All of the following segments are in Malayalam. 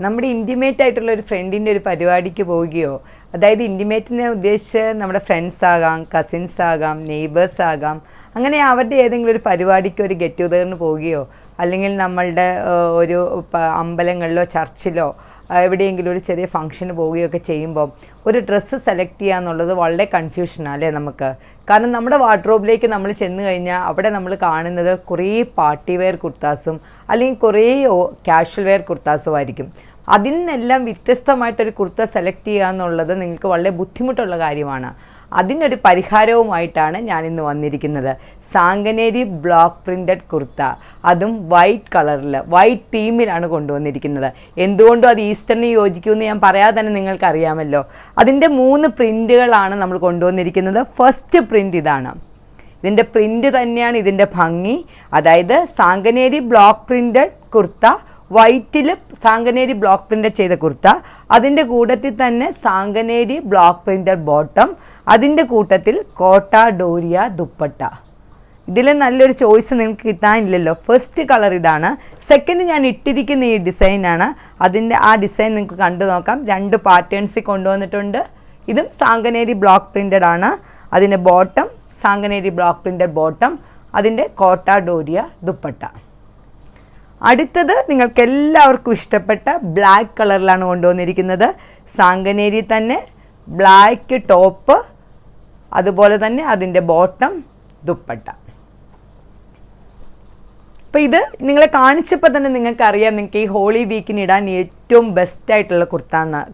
നമ്മുടെ ഇൻറ്റിമേറ്റ് ആയിട്ടുള്ള ഒരു ഫ്രണ്ടിൻ്റെ ഒരു പരിപാടിക്ക് പോവുകയോ, അതായത് ഇൻറ്റിമേറ്റിനെ ഉദ്ദേശിച്ച് നമ്മുടെ ഫ്രണ്ട്സ് ആകാം, കസിൻസ് ആകാം, നെയ്ബേഴ്സ് ആകാം, അങ്ങനെ അവരുടെ ഏതെങ്കിലും ഒരു പരിപാടിക്ക് ഒരു ഗെറ്റ് ടുഗദറിന് പോവുകയോ, അല്ലെങ്കിൽ നമ്മളുടെ ഒരു അമ്പലങ്ങളിലോ ചർച്ചിലോ എവിടെയെങ്കിലും ഒരു ചെറിയ ഫംഗ്ഷന് പോവുകയൊക്കെ ചെയ്യുമ്പോൾ ഒരു ഡ്രസ്സ് സെലക്ട് ചെയ്യുക എന്നുള്ളത് വളരെ കൺഫ്യൂഷനാണ് അല്ലേ നമുക്ക്. കാരണം നമ്മുടെ വാർഡ്രോബിലേക്ക് നമ്മൾ ചെന്ന് കഴിഞ്ഞാൽ അവിടെ നമ്മൾ കാണുന്നത് കുറേ പാർട്ടി വെയർ കുർത്താസും അല്ലെങ്കിൽ കുറേ കാഷ്വൽ വെയർ കുർത്താസും ആയിരിക്കും. അതിൽ നിന്നെല്ലാം വ്യത്യസ്തമായിട്ടൊരു കുർത്ത സെലക്ട് ചെയ്യുക എന്നുള്ളത് നിങ്ങൾക്ക് വളരെ ബുദ്ധിമുട്ടുള്ള കാര്യമാണ്. അതിനൊരു പരിഹാരവുമായിട്ടാണ് ഞാനിന്ന് വന്നിരിക്കുന്നത്. സാങ്കനേരി ബ്ലോക്ക് പ്രിൻറ്റഡ് കുർത്ത, അതും വൈറ്റ് കളറിൽ, വൈറ്റ് തീമിലാണ് കൊണ്ടുവന്നിരിക്കുന്നത്. എന്തുകൊണ്ടും അത് ഈസ്റ്ററിന് യോജിക്കുമെന്ന് ഞാൻ പറയാതെ തന്നെ നിങ്ങൾക്കറിയാമല്ലോ. അതിൻ്റെ 3 പ്രിൻറ്റുകളാണ് നമ്മൾ കൊണ്ടുവന്നിരിക്കുന്നത്. ഫസ്റ്റ് പ്രിൻറ്റ് ഇതാണ്. ഇതിൻ്റെ പ്രിൻറ്റ് തന്നെയാണ് ഇതിൻ്റെ ഭംഗി. അതായത് സാങ്കനേരി ബ്ലോക്ക് പ്രിൻറ്റഡ് കുർത്ത, വൈറ്റിൽ സാങ്കനേരി ബ്ലോക്ക് പ്രിൻറ്റഡ് ചെയ്ത കുർത്ത, അതിൻ്റെ കൂട്ടത്തിൽ തന്നെ സാങ്കനേരി ബ്ലോക്ക് പ്രിൻറ്റഡ് ബോട്ടം, അതിൻ്റെ കൂട്ടത്തിൽ കോട്ട ഡോരിയ ദുപ്പട്ട. ഇതിൽ നല്ലൊരു ചോയ്സ് നിങ്ങൾക്ക് കിട്ടാനില്ലല്ലോ. ഫസ്റ്റ് കളർ ഇതാണ്. സെക്കൻഡ് ഞാൻ ഇട്ടിരിക്കുന്ന ഈ ഡിസൈനാണ്. ആ ഡിസൈൻ നിങ്ങൾക്ക് കണ്ടു നോക്കാം. 2 പാറ്റേൺസിൽ കൊണ്ടുവന്നിട്ടുണ്ട്. ഇതും സാങ്കനേരി ബ്ലോക്ക് പ്രിൻറ്റഡ് ആണ്. അതിൻ്റെ ബോട്ടം സാങ്കനേരി ബ്ലോക്ക് പ്രിൻറ്റഡ് ബോട്ടം, അതിൻ്റെ കോട്ട ഡോരിയ ദുപ്പട്ട. അടുത്തത് നിങ്ങൾക്ക് എല്ലാവർക്കും ഇഷ്ടപ്പെട്ട ബ്ലാക്ക് കളറിലാണ് കൊണ്ടുവന്നിരിക്കുന്നത്. സാങ്കനേരി തന്നെ ബ്ലാക്ക് ടോപ്പ്, അതുപോലെ തന്നെ അതിൻ്റെ ബോട്ടം, ദുപ്പട്ട. അപ്പോൾ ഇത് നിങ്ങളെ കാണിച്ചപ്പോൾ തന്നെ നിങ്ങൾക്കറിയാം നിങ്ങൾക്ക് ഈ ഹോളി വീക്കിന് ഇടാൻ ഏറ്റവും ബെസ്റ്റായിട്ടുള്ള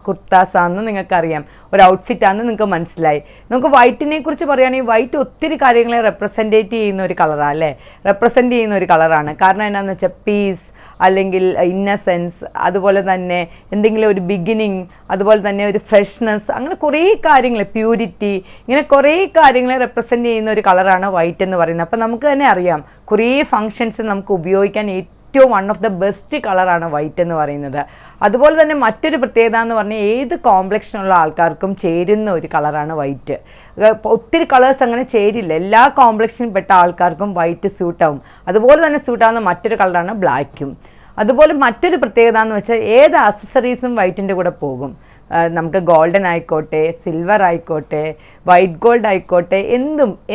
കുർത്താസാണെന്ന് നിങ്ങൾക്കറിയാം. ഒരു ഔട്ട്ഫിറ്റാണെന്ന് നിങ്ങൾക്ക് മനസ്സിലായി. നമുക്ക് വൈറ്റിനെ കുറിച്ച് പറയുകയാണെങ്കിൽ വൈറ്റ് ഒത്തിരി കാര്യങ്ങളെ റെപ്രസെൻറ്റ് ചെയ്യുന്ന ഒരു കളറാണ് അല്ലേ, റെപ്രസെൻറ്റ് ചെയ്യുന്ന ഒരു കളറാണ്. കാരണം എന്നാന്ന് വെച്ചാൽ പീസ്, അല്ലെങ്കിൽ ഇന്നസെൻസ്, അതുപോലെ തന്നെ എന്തെങ്കിലും ഒരു ബിഗിനിങ്, അതുപോലെ തന്നെ ഒരു ഫ്രഷ്നെസ്, അങ്ങനെ കുറേ കാര്യങ്ങൾ, പ്യൂരിറ്റി, ഇങ്ങനെ കുറേ കാര്യങ്ങളെ റെപ്രസെൻറ്റ് ചെയ്യുന്ന ഒരു കളറാണ് വൈറ്റ് എന്ന് പറയുന്നത്. അപ്പോൾ നമുക്ക് തന്നെ അറിയാം കുറേ ഫങ്ഷൻസ് നമുക്ക് ഉപയോഗിക്കാൻ ഏറ്റവും വൺ ഓഫ് ദ ബെസ്റ്റ് കളറാണ് വൈറ്റ് എന്ന് പറയുന്നത്. അതുപോലെ തന്നെ മറ്റൊരു പ്രത്യേകത എന്ന് പറഞ്ഞാൽ ഏത് കോംപ്ലക്ഷനുള്ള ആൾക്കാർക്കും ചേരുന്ന ഒരു കളറാണ് വൈറ്റ്. ഒത്തിരി കളേഴ്സ് അങ്ങനെ ചേരില്ല. എല്ലാ കോംപ്ലക്ഷനിൽ പെട്ട ആൾക്കാർക്കും വൈറ്റ് സ്യൂട്ടാവും. അതുപോലെ തന്നെ സ്യൂട്ടാവുന്ന മറ്റൊരു കളറാണ് ബ്ലാക്കും. അതുപോലെ മറ്റൊരു പ്രത്യേകത എന്ന് വെച്ചാൽ ഏത് അക്സസറീസും വൈറ്റിൻ്റെ കൂടെ പോകും. നമുക്ക് ഗോൾഡൻ ആയിക്കോട്ടെ, സിൽവർ ആയിക്കോട്ടെ, വൈറ്റ് ഗോൾഡ് ആയിക്കോട്ടെ,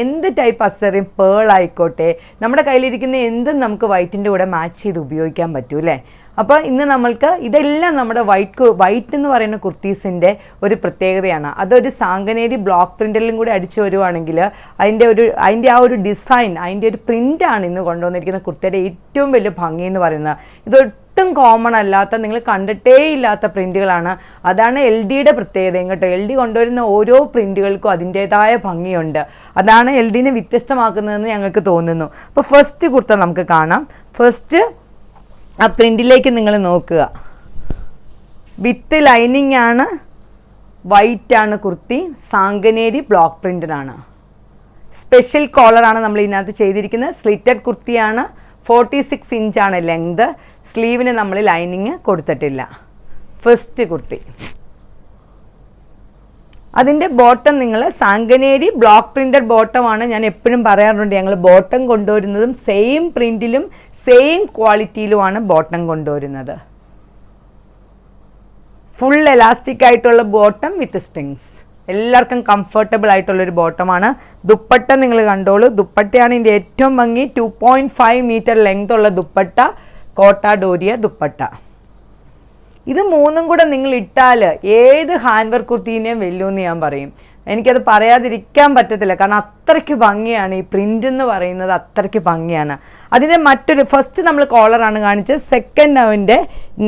എന്ത് ടൈപ്പ് അക്സസറിയും, പേൾ ആയിക്കോട്ടെ, നമ്മുടെ കയ്യിലിരിക്കുന്ന എന്തും നമുക്ക് വൈറ്റിൻ്റെ കൂടെ മാച്ച് ചെയ്ത് ഉപയോഗിക്കാൻ പറ്റും അല്ലേ. അപ്പോൾ ഇന്ന് നമ്മൾക്ക് ഇതെല്ലാം നമ്മുടെ വൈറ്റ് എന്ന് പറയുന്ന കുർത്തീസിൻ്റെ ഒരു പ്രത്യേകതയാണ്. അതൊരു സാങ്കനേരി ബ്ലോക്ക് പ്രിൻറ്റിലും കൂടി അടിച്ചു വരുവാണെങ്കിൽ അതിൻ്റെ ആ ഒരു ഡിസൈൻ, അതിൻ്റെ ഒരു പ്രിൻ്റാണ് ഇന്ന് കൊണ്ടുവന്നിരിക്കുന്ന കുർത്തയുടെ ഏറ്റവും വലിയ ഭംഗി എന്ന് പറയുന്നത്. ഇതൊട്ടും കോമൺ അല്ലാത്ത, നിങ്ങൾ കണ്ടിട്ടേ ഇല്ലാത്ത പ്രിൻറ്റുകളാണ്. അതാണ് LDയുടെ പ്രത്യേകതയും കേട്ടോ. LD കൊണ്ടുവരുന്ന ഓരോ പ്രിൻറ്റുകൾക്കും അതിൻ്റേതായ ഭംഗിയുണ്ട്. അതാണ് LDനെ വ്യത്യസ്തമാക്കുന്നതെന്ന് ഞങ്ങൾക്ക് തോന്നുന്നു. അപ്പോൾ ഫസ്റ്റ് കുർത്ത നമുക്ക് കാണാം. ഫസ്റ്റ് ആ പ്രിൻറ്റിലേക്ക് നിങ്ങൾ നോക്കുക. വിത്ത് ലൈനിങ് ആണ്, വൈറ്റാണ് കുർത്തി, സാങ്കനേരി ബ്ലോക്ക് പ്രിൻ്റഡാണ്. സ്പെഷ്യൽ കോളറാണ് നമ്മൾ ഇതിനകത്ത് ചെയ്തിരിക്കുന്നത്. സ്ലിറ്റഡ് കുർത്തിയാണ്. 46 ഇഞ്ചാണ് ലെങ്ത്. സ്ലീവിന് നമ്മൾ ലൈനിങ് കൊടുത്തിട്ടില്ല. ഫസ്റ്റ് കുർത്തി. അതിൻ്റെ ബോട്ടം നിങ്ങൾ സാങ്കനേരി ബ്ലോക്ക് പ്രിൻറ്റഡ് ബോട്ടമാണ്. ഞാൻ എപ്പോഴും പറയാറുണ്ട്, ഞങ്ങൾ ബോട്ടം കൊണ്ടുവരുന്നതും സെയിം പ്രിൻറ്റിലും സെയിം ക്വാളിറ്റിയിലുമാണ് ബോട്ടം കൊണ്ടുവരുന്നത്. ഫുൾ എലാസ്റ്റിക് ആയിട്ടുള്ള ബോട്ടം വിത്ത് സ്ട്രിങ്സ്. എല്ലാവർക്കും കംഫർട്ടബിൾ ആയിട്ടുള്ളൊരു ബോട്ടമാണ്. ദുപ്പട്ട നിങ്ങൾ കണ്ടോളൂ. ദുപ്പട്ടയാണ് ഇതിൻ്റെ ഏറ്റവും ഭംഗി. 2.5 മീറ്റർ ലെങ്ത് ഉള്ള ദുപ്പട്ട, കോട്ട ഡോരിയ ദുപ്പട്ട. ഇത് 3ഉം കൂടെ നിങ്ങൾ ഇട്ടാൽ ഏത് ഹാൻഡ് വർക്ക് കുർത്തീനെയും വെല്ലുമെന്ന് ഞാൻ പറയും. എനിക്കത് പറയാതിരിക്കാൻ പറ്റത്തില്ല. കാരണം അത്രയ്ക്ക് ഭംഗിയാണ് ഈ പ്രിൻ്റ് എന്ന് പറയുന്നത്, അത്രയ്ക്ക് ഭംഗിയാണ്. അതിൻ്റെ മറ്റൊരു ഫസ്റ്റ് നമ്മൾ കോളറാണ് കാണിച്ചത്. സെക്കൻഡ് അവൻ്റെ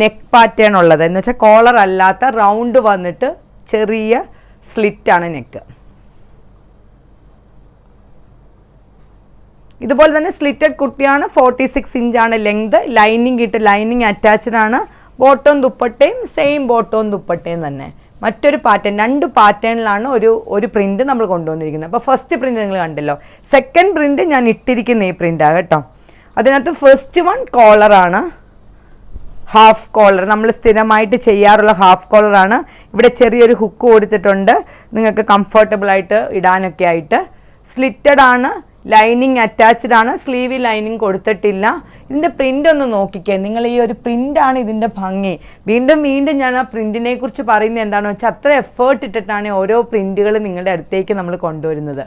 നെക്ക് പാറ്റേൺ ഉള്ളത് എന്ന് വെച്ചാൽ കോളർ അല്ലാത്ത റൗണ്ട് വന്നിട്ട് ചെറിയ സ്ലിറ്റാണ് നെക്ക്. ഇതുപോലെ തന്നെ സ്ലിറ്റഡ് കുർത്തിയാണ്. 46 ഇഞ്ചാണ് ലെങ്ത്. ലൈനിങ് അറ്റാച്ച്ഡ് ആണ്. ബോട്ടവും ദുപ്പട്ടയും സെയിം ബോട്ടവും ദുപ്പട്ടയും തന്നെ. മറ്റൊരു പാറ്റേൺ, 2 പാറ്റേണിലാണ് ഒരു പ്രിൻറ്റ് നമ്മൾ കൊണ്ടുവന്നിരിക്കുന്നത്. അപ്പോൾ ഫസ്റ്റ് പ്രിൻറ്റ് നിങ്ങൾ കണ്ടല്ലോ. സെക്കൻഡ് പ്രിൻറ്റ് ഞാൻ ഇട്ടിരിക്കുന്ന ഈ പ്രിൻ്റാണ് കേട്ടോ. അതിനകത്ത് ഫസ്റ്റ് വൺ കോളറാണ്, ഹാഫ് കോളർ. നമ്മൾ സ്ഥിരമായിട്ട് ചെയ്യാറുള്ള ഹാഫ് കോളറാണ്. ഇവിടെ ചെറിയൊരു ഹുക്ക് കൊടുത്തിട്ടുണ്ട് നിങ്ങൾക്ക് കംഫർട്ടബിളായിട്ട് ഇടാനൊക്കെ ആയിട്ട്. സ്ലിറ്റഡ് ആണ്. ലൈനിങ് അറ്റാച്ച്ഡ് ആണ്, സ്ലീവ് ലൈനിങ് കൊടുത്തിട്ടില്ല. ഇതിൻ്റെ പ്രിൻ്റ് ഒന്ന് നോക്കിക്കേ നിങ്ങൾ. ഈ ഒരു പ്രിൻ്റാണ് ഇതിൻ്റെ ഭംഗി. വീണ്ടും വീണ്ടും ഞാൻ ആ പ്രിൻറ്റിനെ കുറിച്ച് പറയുന്നത് എന്താണെന്ന് വെച്ചാൽ അത്ര എഫേർട്ട് ഇട്ടിട്ടാണ് ഓരോ പ്രിൻറ്റുകൾ നിങ്ങളുടെ അടുത്തേക്ക് നമ്മൾ കൊണ്ടുവരുന്നത്.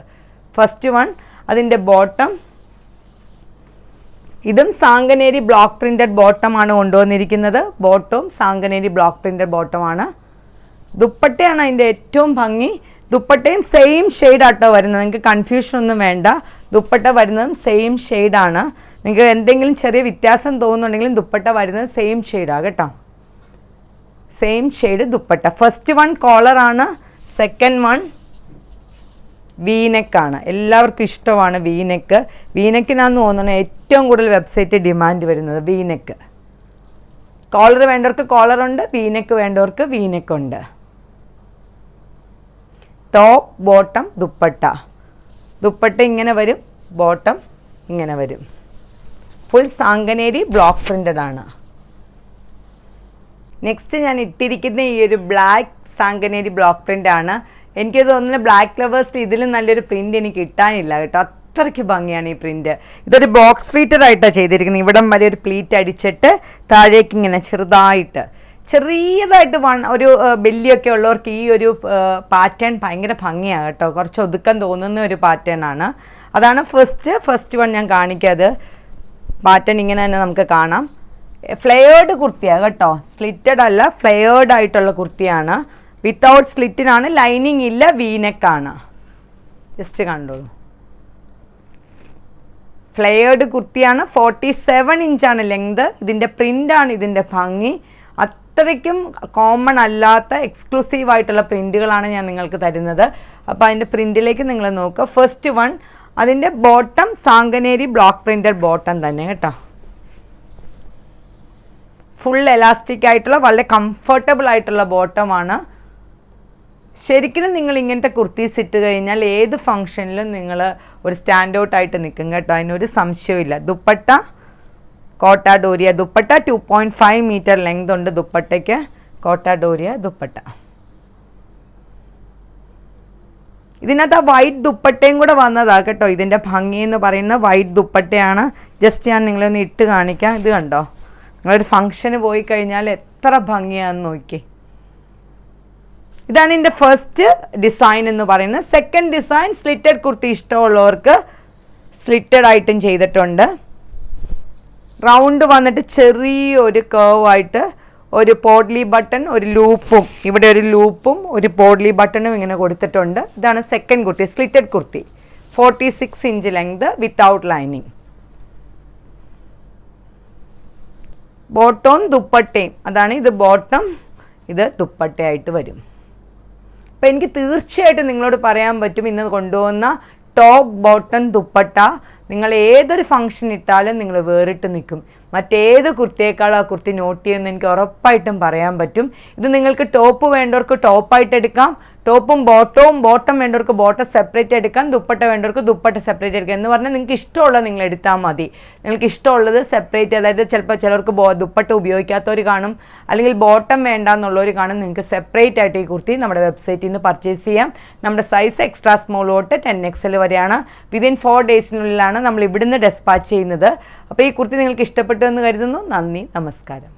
ഫസ്റ്റ് വൺ, അതിൻ്റെ ബോട്ടം. ഇതും സാങ്കനേരി ബ്ലോക്ക് പ്രിൻറ്റഡ് ബോട്ടമാണ് കൊണ്ടുവന്നിരിക്കുന്നത്. ബോട്ടവും സാങ്കനേരി ബ്ലോക്ക് പ്രിൻറ്റഡ് ബോട്ടമാണ്. ദുപ്പട്ടയാണ് അതിൻ്റെ ഏറ്റവും ഭംഗി. ദുപ്പട്ടയും സെയിം ഷെയ്ഡാട്ടോ വരുന്നത്, നിങ്ങൾക്ക് കൺഫ്യൂഷൻ ഒന്നും വേണ്ട. ദുപ്പട്ട വരുന്നതും സെയിം ഷെയ്ഡാണ്. നിങ്ങൾക്ക് എന്തെങ്കിലും ചെറിയ വ്യത്യാസം തോന്നുന്നുണ്ടെങ്കിലും ദുപ്പട്ട വരുന്നത് സെയിം ഷെയ്ഡാണ് കേട്ടോ. Same shade dupatta. First one കോളറാണ്, സെക്കൻഡ് വൺ വീനെക്കാണ്. എല്ലാവർക്കും ഇഷ്ടമാണ് വീനെക്ക്. വീനെക്കിനാന്ന് തോന്നുന്നത് ഏറ്റവും കൂടുതൽ വെബ്സൈറ്റ് ഡിമാൻഡ് വരുന്നത് വീനെക്ക്. കോളർ വേണ്ടവർക്ക് കോളറുണ്ട്, വീനെക്ക് വേണ്ടവർക്ക് വീനെക്കുണ്ട്. Top bottom dupatta. ദുപ്പട്ട ഇങ്ങനെ വരും, ബോട്ടം ഇങ്ങനെ വരും. ഫുൾ സാങ്കനേരി ബ്ലോക്ക് പ്രിൻ്റഡ് ആണ്. നെക്സ്റ്റ് ഞാൻ ഇട്ടിരിക്കുന്ന ഈ ഒരു ബ്ലാക്ക് സാങ്കനേരി ബ്ലോക്ക് പ്രിൻ്റ് ആണ്. എനിക്ക് തോന്നുന്നു ബ്ലാക്ക് ലവേഴ്സിൽ ഇതിലും നല്ലൊരു പ്രിൻ്റ് എനിക്ക് കിട്ടാനില്ല കേട്ടോ. അത്രയ്ക്ക് ഭംഗിയാണ് ഈ പ്രിൻ്റ്. ഇതൊരു ബോക്സ് ഫീറ്റഡ് ആയിട്ടാണ് ചെയ്തിരിക്കുന്നത്. ഇവിടം വരെ ഒരു പ്ലീറ്റ് അടിച്ചിട്ട് താഴേക്ക് ഇങ്ങനെ ചെറിയതായിട്ട് ഒരു ബെല്ലിയൊക്കെ ഉള്ളവർക്ക് ഈ ഒരു പാറ്റേൺ ഭയങ്കര ഭംഗിയാണ് കേട്ടോ. കുറച്ച് ഒതുക്കം തോന്നുന്ന ഒരു പാറ്റേൺ ആണ്. അതാണ് ഫസ്റ്റ് വൺ ഞാൻ കാണിക്കാത്. പാറ്റേൺ ഇങ്ങനെ തന്നെ നമുക്ക് കാണാം. ഫ്ലെയേർഡ് കുർത്തിയാണ് കേട്ടോ, സ്ലിറ്റഡ് അല്ല, ഫ്ലെയേർഡ് ആയിട്ടുള്ള കുർത്തിയാണ്. വിത്തൗട്ട് സ്ലിറ്റിനാണ്, ലൈനിങ് ഇല്ല, വീനെക്കാണ്. ജസ്റ്റ് കണ്ടോളൂ. ഫ്ലെയേർഡ് കുർത്തിയാണ്. 47 ഇഞ്ചാണ് ലെങ്ത്. ഇതിൻ്റെ പ്രിൻ്റാണ് ഇതിൻ്റെ ഭംഗി. അത്രയ്ക്കും കോമൺ അല്ലാത്ത എക്സ്ക്ലൂസീവ് ആയിട്ടുള്ള പ്രിൻറ്റുകളാണ് ഞാൻ നിങ്ങൾക്ക് തരുന്നത്. അപ്പോൾ അതിൻ്റെ പ്രിൻറ്റിലേക്ക് നിങ്ങൾ നോക്കുക. ഫസ്റ്റ് വൺ, അതിൻ്റെ ബോട്ടം സാങ്കനേരി ബ്ലോക്ക് പ്രിൻറ്റഡ് ബോട്ടം തന്നെ കേട്ടോ. ഫുൾ എലാസ്റ്റിക് ആയിട്ടുള്ള വളരെ കംഫർട്ടബിൾ ആയിട്ടുള്ള ബോട്ടമാണ്. ശരിക്കും നിങ്ങൾ ഇങ്ങനത്തെ കുർത്തീസ് ഇട്ട് കഴിഞ്ഞാൽ ഏത് ഫങ്ഷനിലും നിങ്ങൾ ഒരു സ്റ്റാൻഡ് ഔട്ട് ആയിട്ട് നിൽക്കും കേട്ടോ, അതിനൊരു സംശയമില്ല. ദുപ്പട്ട കോട്ട ഡോരിയ ദുപ്പട്ട. 2.5 മീറ്റർ ലെങ്ത് ഉണ്ട് ദുപ്പട്ടയ്ക്ക്. കോട്ട ഡോരിയ ദുപ്പട്ട. ഇതിനകത്ത് ആ വൈറ്റ് ദുപ്പട്ടയും കൂടെ വന്നതാ കേട്ടോ. ഇതിൻ്റെ ഭംഗി എന്ന് പറയുന്നത് വൈറ്റ് ദുപ്പട്ടയാണ്. ജസ്റ്റ് ഞാൻ നിങ്ങളൊന്ന് ഇട്ട് കാണിക്കാം. ഇത് കണ്ടോ, നിങ്ങളൊരു ഫങ്ഷന് പോയി കഴിഞ്ഞാൽ എത്ര ഭംഗിയാണെന്ന് നോക്കി. ഇതാണ് ഇതിൻ്റെ ഫസ്റ്റ് ഡിസൈൻ എന്ന് പറയുന്നത്. സെക്കൻഡ് ഡിസൈൻ, സ്ലിറ്റഡ് കുർത്തി ഇഷ്ടമുള്ളവർക്ക് സ്ലിറ്റഡ് ആയിട്ടും ചെയ്തിട്ടുണ്ട്. റൗണ്ട് വന്നിട്ട് ചെറിയൊരു കേവായിട്ട് ഒരു പോഡ്ലി ബട്ടൺ, ഒരു ലൂപ്പും, ഇവിടെ ഒരു ലൂപ്പും ഒരു പോഡ്ലി ബട്ടണും ഇങ്ങനെ കൊടുത്തിട്ടുണ്ട്. ഇതാണ് second kurti, slitted kurti. 46 inch length without lining. ബോട്ടവും ദുപ്പട്ടയും, അതാണ് ഇത് ബോട്ടം, ഇത് ദുപ്പട്ടയായിട്ട് വരും. അപ്പോൾ എനിക്ക് തീർച്ചയായിട്ടും നിങ്ങളോട് പറയാൻ പറ്റും, ഇന്ന് കൊണ്ടുപോകുന്ന ടോപ്പ് ബോട്ടം ദുപ്പട്ട നിങ്ങൾ ഏതൊരു ഫംഗ്ഷൻ ഇട്ടാലും നിങ്ങൾ വേറിട്ട് നിൽക്കും. മറ്റേത് കുർത്തിയേക്കാളും ആ കുർത്തി നോട്ട് ചെയ്യുമെന്ന് എനിക്ക് ഉറപ്പായിട്ടും പറയാൻ പറ്റും. ഇത് നിങ്ങൾക്ക് ടോപ്പ് വേണ്ടവർക്ക് ടോപ്പായിട്ട് എടുക്കാം, ടോപ്പും ബോട്ടം വേണ്ടവർക്ക് ബോട്ടം സെപ്പറേറ്റ് എടുക്കാം, ദുപ്പട്ട വേണ്ടവർക്ക് ദുപ്പട്ട സെപ്പറേറ്റ് എടുക്കാം. എന്ന് പറഞ്ഞാൽ നിങ്ങൾക്ക് ഇഷ്ടമുള്ളത് നിങ്ങൾ എടുത്താൽ മതി. നിങ്ങൾക്ക് ഇഷ്ടമുള്ളത് സെപ്പറേറ്റ്, അതായത് ചിലപ്പോൾ ചിലർക്ക് ദുപ്പട്ട ഉപയോഗിക്കാത്തവർ കാണും, അല്ലെങ്കിൽ ബോട്ടം വേണ്ട എന്നുള്ളവർ കാണും. നിങ്ങൾക്ക് സെപ്പറേറ്റ് ആയിട്ട് ഈ കുർത്തി നമ്മുടെ വെബ്സൈറ്റിൽ നിന്ന് പർച്ചേസ് ചെയ്യാം. നമ്മുടെ സൈസ് എക്സ്ട്രാ സ്മോൾ തൊട്ട് 10XL വരെയാണ്. വിതിൻ 4 ഡേയ്സിനുള്ളിലാണ് നമ്മൾ ഇവിടുന്ന് ഡെസ്പാച്ച് ചെയ്യുന്നത്. അപ്പോൾ ഈ കുർത്തി നിങ്ങൾക്ക് ഇഷ്ടപ്പെട്ടു എന്ന് കരുതുന്നു. നന്ദി, നമസ്കാരം.